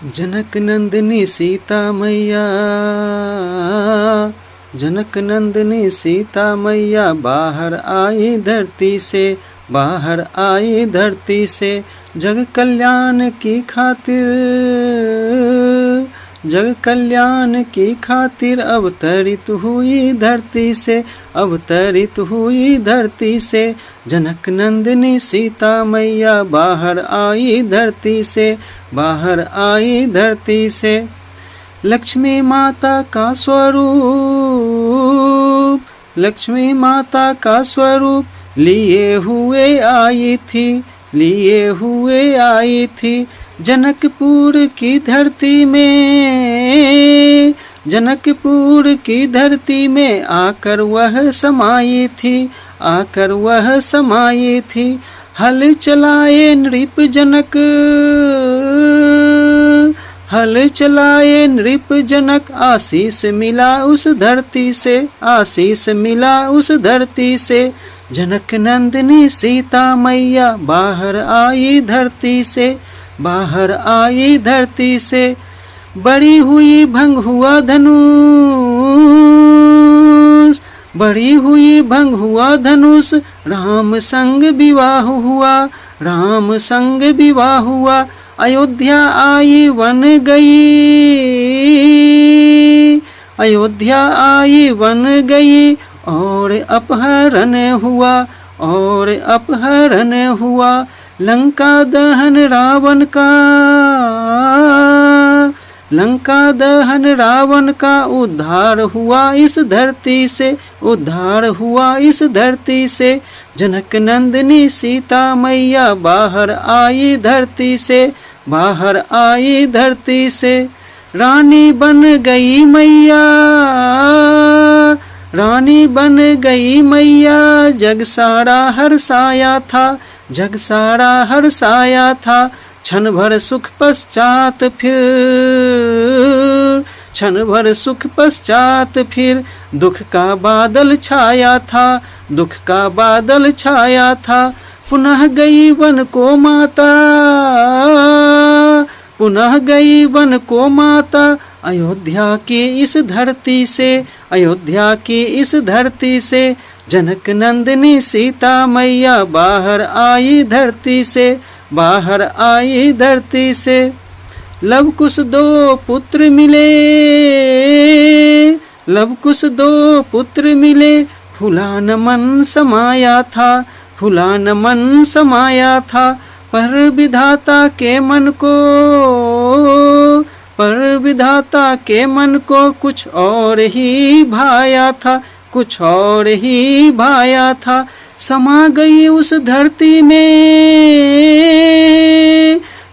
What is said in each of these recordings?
जनक नंदिनी सीता मैया, जनक नंदिनी सीता मैया बाहर आई धरती से, बाहर आई धरती से। जग कल्याण की खातिर, जग कल्याण की खातिर अवतरित हुई धरती से, अवतरित हुई धरती से। जनक नंदिनी सीता मैया बाहर आई धरती से, बाहर आई धरती से। लक्ष्मी माता का स्वरूप, लक्ष्मी माता का स्वरूप लिए हुए आई थी, लिए हुए आई थी। जनकपुर की धरती में, जनकपुर की धरती में आकर वह समाई थी, आकर वह समाई थी। हल चलाए नृप जनक, हल चलाए नृप जनक। आशीष मिला उस धरती से, आशीष मिला उस धरती से। जनक नंदिनी सीता मैया बाहर आई धरती से, बाहर आई धरती से। बड़ी हुई भंग हुआ धनुष, बड़ी हुई भंग हुआ धनुष। राम संग विवाह हुआ, राम संग विवाह हुआ। अयोध्या आई वन गई, अयोध्या आई वन गई। और अपहरण हुआ, और अपहरण हुआ। लंका दहन रावण का, लंका दहन रावण का। उद्धार हुआ इस धरती से, उद्धार हुआ इस धरती से। जनक नंदिनी सीता मैया बाहर आई धरती से, बाहर आई धरती से। रानी बन गई मैया, रानी बन गई मैया। जग सारा हर्षाया था, जग सारा हर्षाया था। क्षण भर सुख पश्चात फिर, क्षण भर सुख पश्चात फिर। दुख का बादल छाया था, दुख का बादल छाया था। पुनः गई वन को माता, पुनः गई वन को माता। अयोध्या की इस धरती से, अयोध्या की इस धरती से। जनक नंदिनी सीता मैया बाहर आई धरती से, बाहर आई धरती से। लव कुश दो पुत्र मिले, लव कुश दो पुत्र मिले। फूला न मन समाया था, फूला न मन समाया था। पर विधाता के मन को, पर विधाता के मन को कुछ और ही भाया था, कुछ और ही भाया था। समा गई उस धरती में,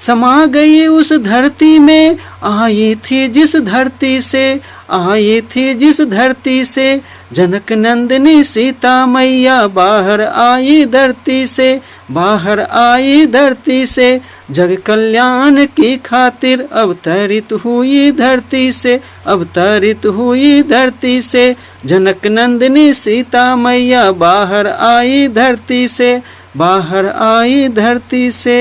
समा गई उस धरती में। आई थी जिस धरती से, आई थी जिस धरती से। जनक नंदिनी सीता मैया बाहर आई धरती से, बाहर आई धरती से। जग कल्याण की खातिर अवतरित हुई धरती से, अवतरित हुई धरती से। जनक नंदिनी सीता मैया बाहर आई धरती से, बाहर आई धरती से।